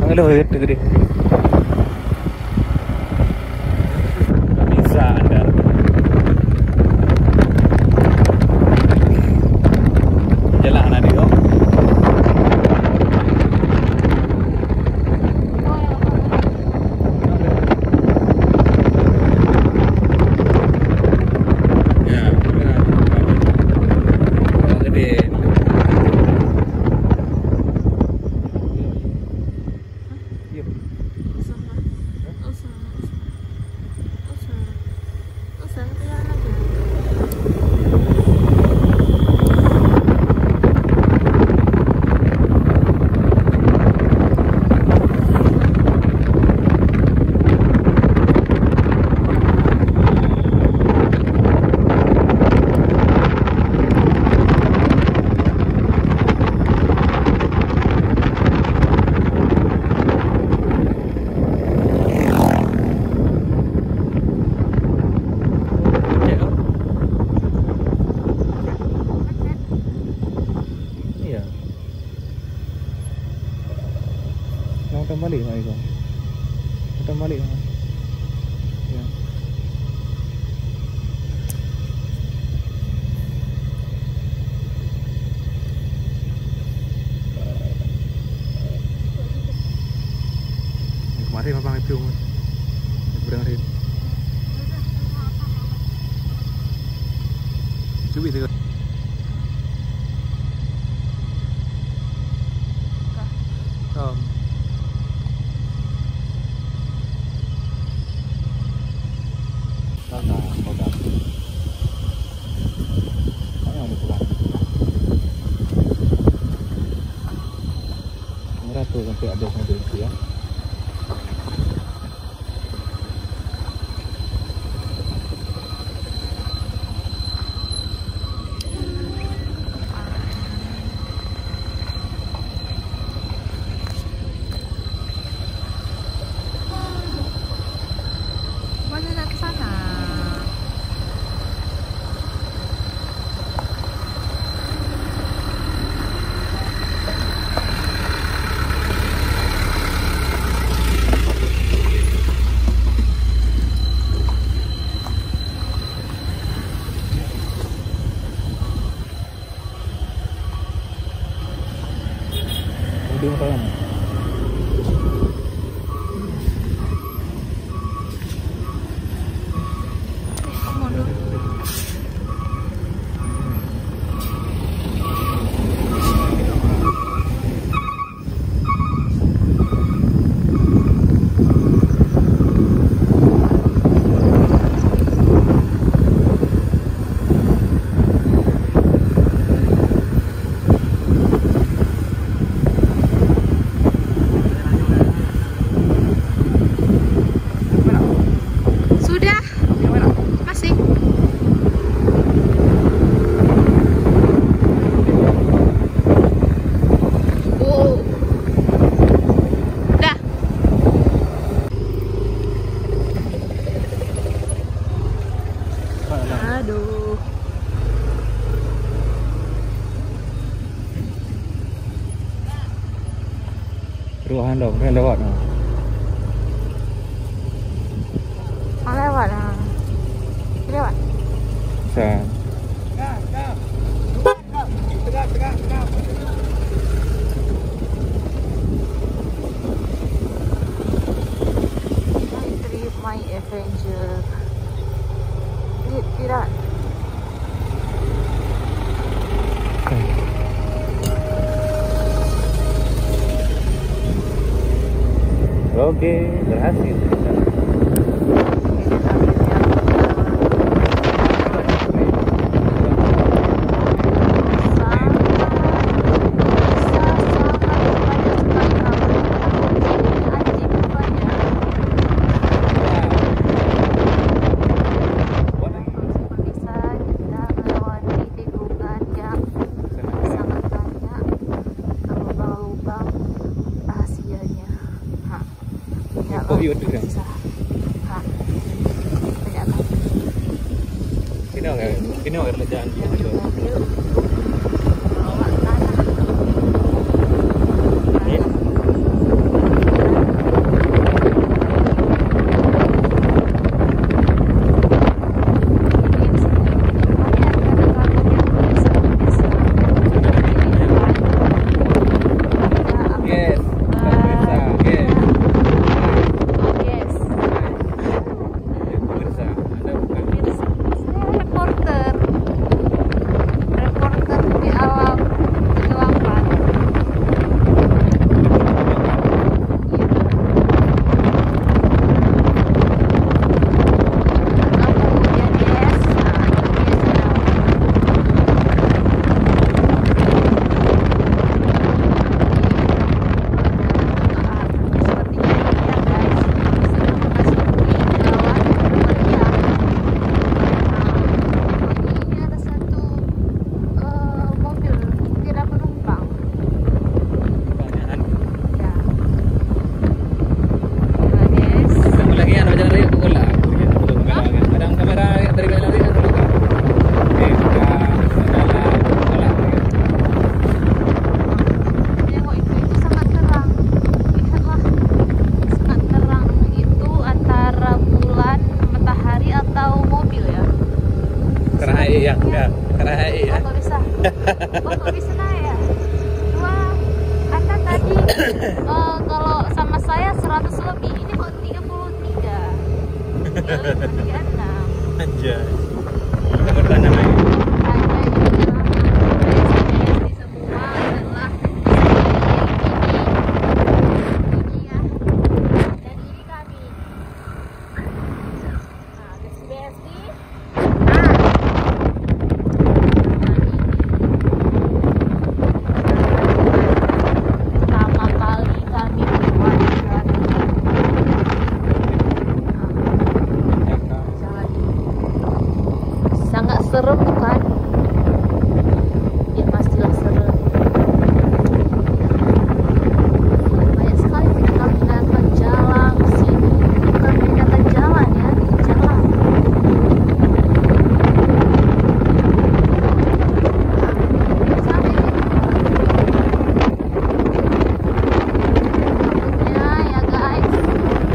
Alah, kereta gede. Tak bisa anda. Jalan nanti kau. Kita balik lagi kau. Kita balik lah. Ya. Kemarin abang itu berang rin. Cubi tu. Tu sampai ada mobil tu ya. Mana nak ke sana? Dia orang ruahan dah, dah lewat dah. Lewat dah. Lewat. Sa. Tegak. Trip my adventure. Tidak. Oke, berhasil. View tu kan. Kena orang kerajaan dia tu. Kalau sama saya 100 lebih, ini kok 33. 36. Anjay. Kita bertanya lagi. Serem bukan? Ya pastilah serem. Banyak sekali penyekatan jalan sini. Bukan penyekatan jalan ya, di jalan. Takutnya ya guys.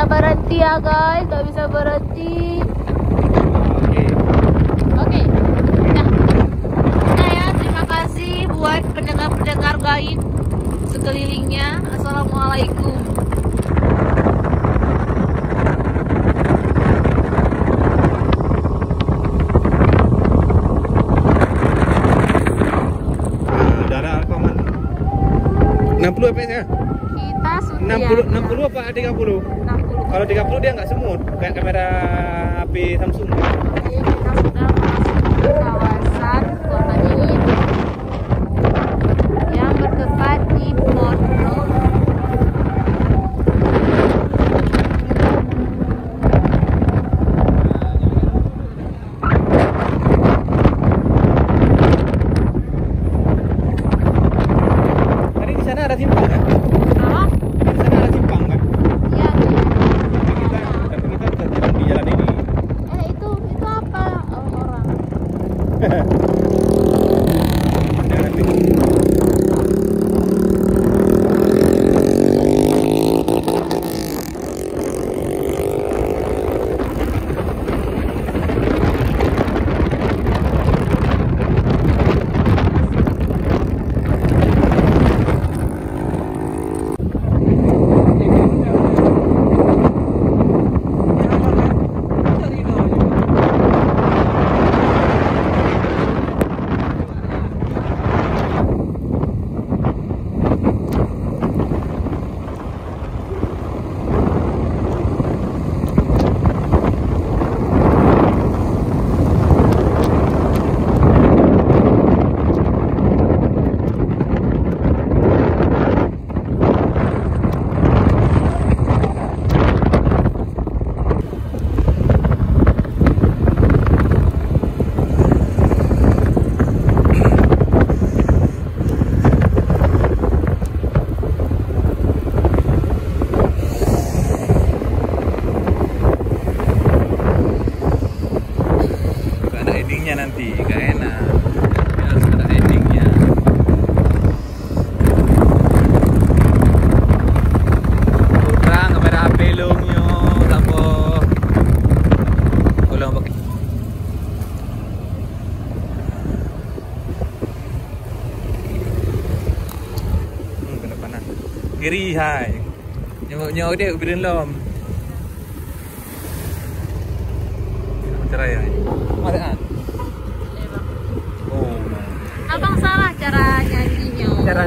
berhenti ya guys, gak bisa berhenti. Oke. Oke, nah ya, terima kasih buat pendengar-pendengar gaib sekelilingnya. Assalamualaikum. Udara Alfamart 60 fps ya? Kita sudah 60 apa 30? 60. Kalau 30 dia nggak semut kayak kamera HP Samsung. Jadi kita sudah masuk ke kawasan kota dingin yang bertempat di Pondok. Tadi di sana ada simpang kan? Apa? Di sana ada simpang kan? Iya. Tapi kita udah jalan di jalan ini. Itu apa orang? Jalan ini. Ada endingnya nanti, gak enak. Harus ada endingnya. Kurang kamera HP lo nyo, tapo. Ulang pakai. Kena panas. Kiri hai. Nyok dia ubirin lom. Cerai ya. Mana kan? Oh. Abang salah cara nyanyinya. Cara